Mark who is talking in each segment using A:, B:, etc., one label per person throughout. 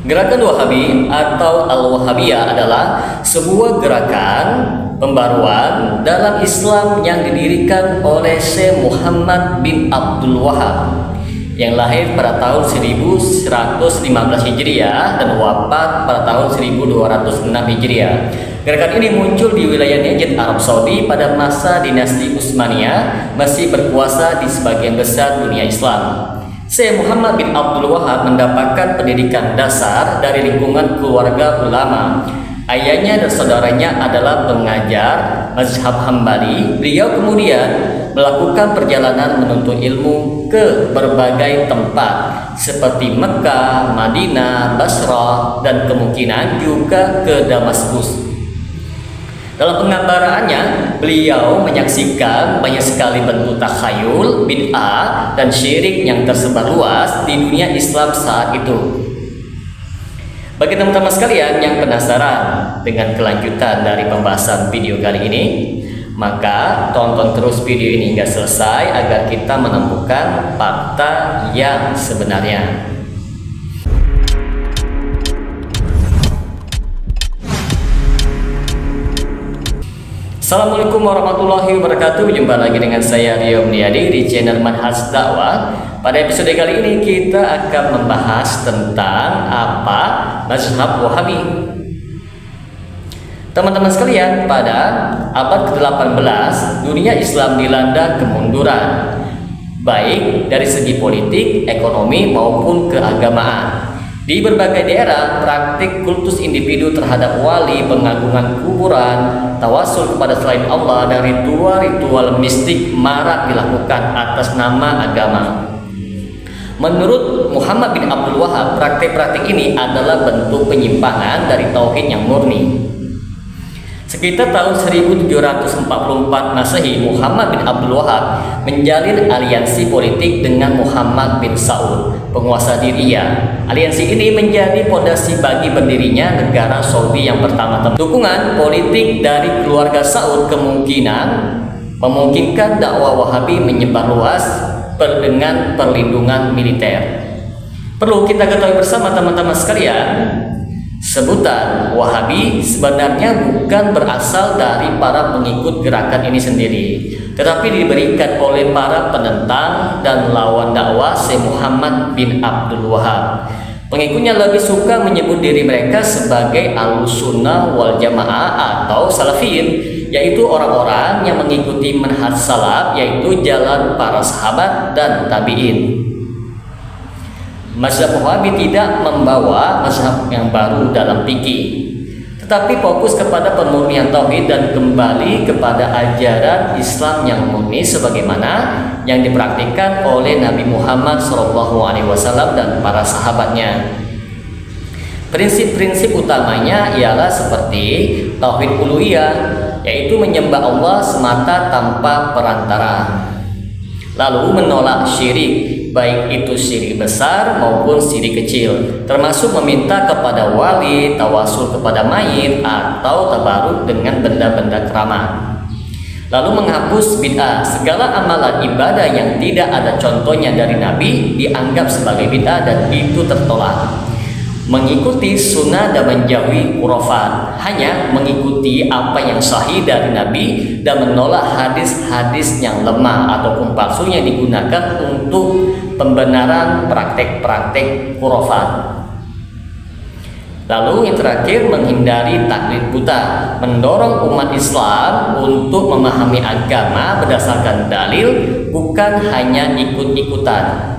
A: Gerakan Wahabi atau Al-Wahabiyah adalah sebuah gerakan pembaruan dalam Islam yang didirikan oleh Syekh Muhammad bin Abdul Wahab yang lahir pada tahun 1115 Hijriah dan wafat pada tahun 1206 Hijriah. Gerakan ini muncul di wilayah Najd, Arab Saudi pada masa dinasti Utsmaniyah masih berkuasa di sebagian besar dunia Islam. Syekh Muhammad bin Abdul Wahab mendapatkan pendidikan dasar dari lingkungan keluarga ulama. Ayahnya dan saudaranya adalah pengajar mazhab Hambali. Beliau kemudian melakukan perjalanan menuntut ilmu ke berbagai tempat seperti Mekah, Madinah, Basrah, dan kemungkinan juga ke Damaskus. Dalam penggambarannya, beliau menyaksikan banyak sekali bentuk takhayul, bid'ah, dan syirik yang tersebar luas di dunia Islam saat itu. Bagi teman-teman sekalian yang penasaran dengan kelanjutan dari pembahasan video kali ini, maka tonton terus video ini hingga selesai agar kita menemukan fakta yang sebenarnya. Assalamualaikum warahmatullahi wabarakatuh. Jumpa lagi dengan saya Rio Mulyadi di channel Manhaj Dakwah. Pada episode kali ini kita akan membahas tentang apa mazhab Wahabi. Teman-teman sekalian, pada abad ke-18 dunia Islam dilanda kemunduran, baik dari segi politik, ekonomi maupun keagamaan. Di berbagai daerah, praktik kultus individu terhadap wali, pengagungan kuburan, tawasul kepada selain Allah, dan ritual-ritual mistik marak dilakukan atas nama agama. Menurut Muhammad bin Abdul Wahab, praktik-praktik ini adalah bentuk penyimpangan dari tauhid yang murni. Sekitar tahun 1744 Masehi, Muhammad bin Abdul Wahab menjalin aliansi politik dengan Muhammad bin Saud, penguasa Diriyah. Aliansi ini menjadi fondasi bagi berdirinya negara Saudi yang pertama. Dukungan politik dari keluarga Saud memungkinkan dakwah Wahabi menyebar luas dengan perlindungan militer. Perlu kita ketahui bersama teman-teman sekalian, sebutan Wahabi sebenarnya bukan berasal dari para pengikut gerakan ini sendiri, tetapi diberikan oleh para penentang dan lawan dakwah Syekh Muhammad bin Abdul Wahab. Pengikutnya lebih suka menyebut diri mereka sebagai Ahlussunnah wal Jamaah atau Salafiyin, yaitu orang-orang yang mengikuti manhaj salaf, yaitu jalan para sahabat dan tabi'in. Mazhab Wahabi tidak membawa mazhab yang baru dalam fikih, tetapi fokus kepada pemurnian tauhid dan kembali kepada ajaran Islam yang murni sebagaimana yang dipraktikkan oleh Nabi Muhammad SAW dan para sahabatnya. Prinsip-prinsip utamanya ialah seperti tauhid uluhiyah, yaitu menyembah Allah semata tanpa perantara, lalu menolak syirik, baik itu syirik besar maupun syirik kecil, termasuk meminta kepada wali, tawasul kepada mayit, atau tabaruk dengan benda-benda keramat. Lalu menghapus bid'ah, segala amalan ibadah yang tidak ada contohnya dari Nabi dianggap sebagai bid'ah dan itu tertolak. Mengikuti sunnah dan menjauhi khurafat, hanya mengikuti apa yang sahih dari Nabi dan menolak hadis-hadis yang lemah ataupun palsu yang digunakan untuk pembenaran praktek-praktek khurafat. Lalu yang terakhir, menghindari taklid buta, mendorong umat Islam untuk memahami agama berdasarkan dalil, bukan hanya ikut-ikutan.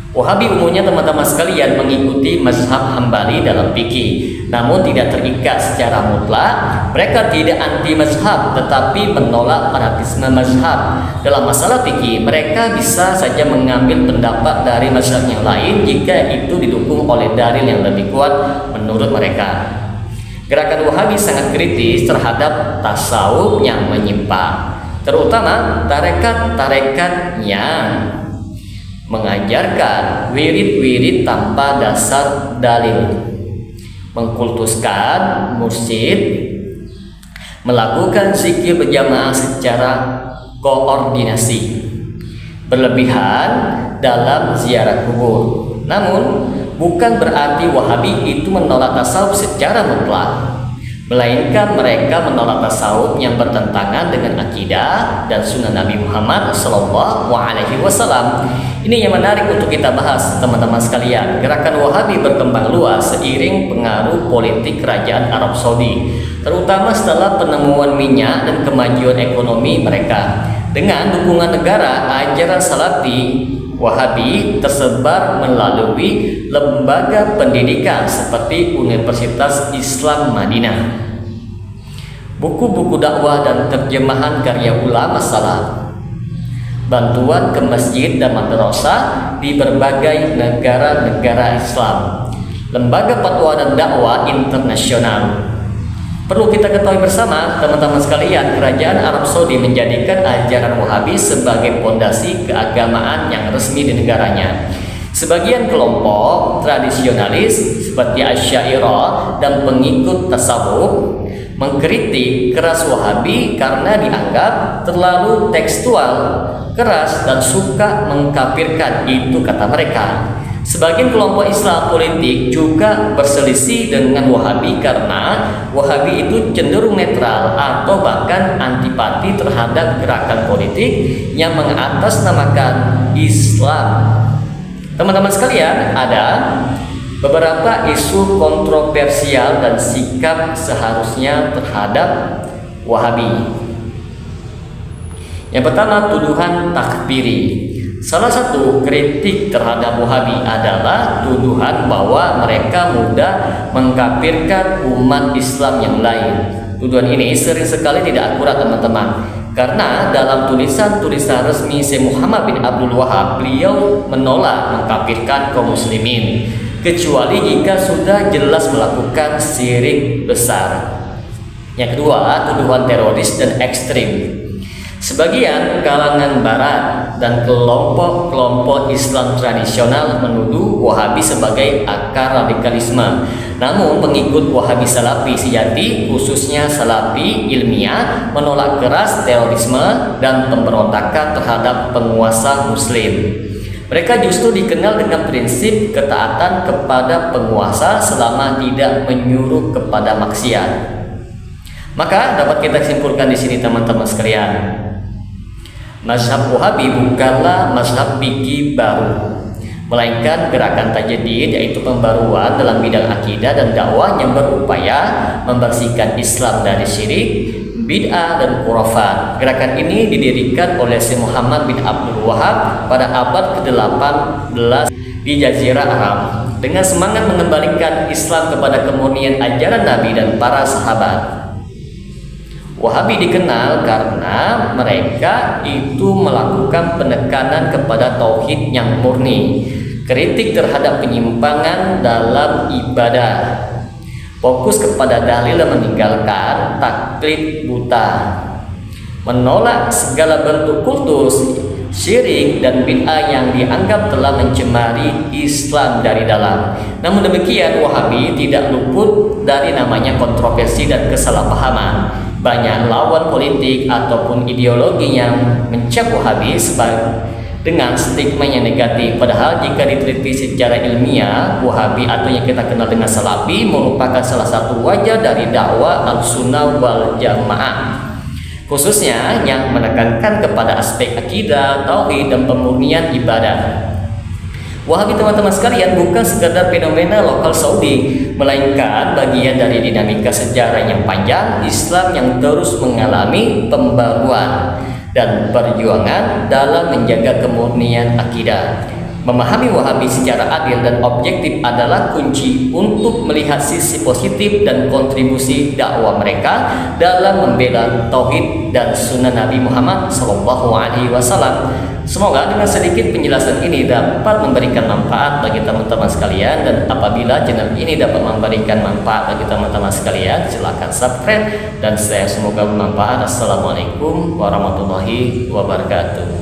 A: Wahabi umumnya teman-teman sekalian mengikuti mazhab Hambali dalam fikih, namun tidak terikat secara mutlak. Mereka tidak anti mazhab tetapi menolak fanatisme mazhab. Dalam masalah fikih, mereka bisa saja mengambil pendapat dari mazhab yang lain jika itu didukung oleh dalil yang lebih kuat menurut mereka. Gerakan Wahabi sangat kritis terhadap tasawuf yang menyimpang, terutama tarekat-tarekat yang mengajarkan wirid-wirid tanpa dasar dalil, mengkultuskan mursyid, melakukan zikir berjamaah secara koordinasi, berlebihan dalam ziarah kubur. Namun bukan berarti Wahabi itu menolak tasawuf secara mutlak, melainkan mereka menolak tasawuf yang bertentangan dengan akidah dan sunnah Nabi Muhammad SAW. Ini yang menarik untuk kita bahas, teman-teman sekalian. Gerakan Wahabi berkembang luas seiring pengaruh politik kerajaan Arab Saudi, terutama setelah penemuan minyak dan kemajuan ekonomi mereka. Dengan dukungan negara, ajaran Salafi Wahabi tersebar melalui lembaga pendidikan seperti Universitas Islam Madinah, buku-buku dakwah dan terjemahan karya ulama salaf, bantuan ke masjid dan madrasah di berbagai negara-negara Islam, lembaga fatwa dan dakwah internasional. Perlu kita ketahui bersama, teman-teman sekalian, kerajaan Arab Saudi menjadikan ajaran Wahabi sebagai fondasi keagamaan yang resmi di negaranya. Sebagian kelompok tradisionalis seperti Asy'ariyah dan pengikut tasawuf mengkritik keras Wahabi karena dianggap terlalu tekstual, keras, dan suka mengkafirkan, itu kata mereka. Sebagian kelompok Islam politik juga berselisih dengan Wahabi karena Wahabi itu cenderung netral atau bahkan antipati terhadap gerakan politik yang mengatasnamakan Islam. Teman-teman sekalian, ada beberapa isu kontroversial dan sikap seharusnya terhadap Wahabi. Yang pertama, tuduhan takfiri. Salah satu kritik terhadap Wahabi adalah tuduhan bahwa mereka mudah mengkafirkan umat Islam yang lain. Tuduhan ini sering sekali tidak akurat, teman-teman, karena dalam tulisan-tulisan resmi Syekh Muhammad bin Abdul Wahab, beliau menolak mengkafirkan kaum muslimin kecuali jika sudah jelas melakukan syirik besar. Yang kedua, tuduhan teroris dan ekstrim. Sebagian kalangan barat dan kelompok-kelompok Islam tradisional menuduh Wahabi sebagai akar radikalisme. Namun pengikut Wahabi Salafi sejati, khususnya Salafi ilmiah, menolak keras terorisme dan pemberontakan terhadap penguasa muslim. Mereka justru dikenal dengan prinsip ketaatan kepada penguasa selama tidak menyuruh kepada maksiat. Maka dapat kita simpulkan di sini, teman-teman sekalian, mazhab Wahabi bukanlah mazhab fikih baru, melainkan gerakan tajdid, yaitu pembaruan dalam bidang akidah dan dakwah yang berupaya membersihkan Islam dari syirik, bid'ah, dan khurafat. Gerakan ini didirikan oleh Syekh Muhammad bin Abdul Wahab pada abad ke-18 di Jazirah Arab dengan semangat mengembalikan Islam kepada kemurnian ajaran Nabi dan para sahabat. Wahabi dikenal karena mereka itu melakukan penekanan kepada tauhid yang murni, kritik terhadap penyimpangan dalam ibadah, fokus kepada dalil dan meninggalkan taklid buta, menolak segala bentuk kultus, syirik, dan bid'ah yang dianggap telah mencemari Islam dari dalam. Namun demikian, Wahabi tidak luput dari namanya kontroversi dan kesalahpahaman. Banyak lawan politik ataupun ideologi yang mencap Wahabi dengan stigma yang negatif. Padahal jika diteliti secara ilmiah, Wahabi atau yang kita kenal dengan Salafi merupakan salah satu wajah dari dakwah Ahlussunnah wal Jamaah, khususnya yang menekankan kepada aspek akidah, tauhid, dan pemurnian ibadah. Wahabi, teman-teman sekalian, bukan sekadar fenomena lokal Saudi, melainkan bagian dari dinamika sejarah yang panjang Islam yang terus mengalami pembaruan dan perjuangan dalam menjaga kemurnian akidah. Memahami Wahabi secara adil dan objektif adalah kunci untuk melihat sisi positif dan kontribusi dakwah mereka dalam membela tauhid dan sunnah Nabi Muhammad SAW. Semoga dengan sedikit penjelasan ini dapat memberikan manfaat bagi teman-teman sekalian, dan apabila channel ini dapat memberikan manfaat bagi teman-teman sekalian, silakan subscribe dan share. Semoga bermanfaat. Assalamualaikum warahmatullahi wabarakatuh.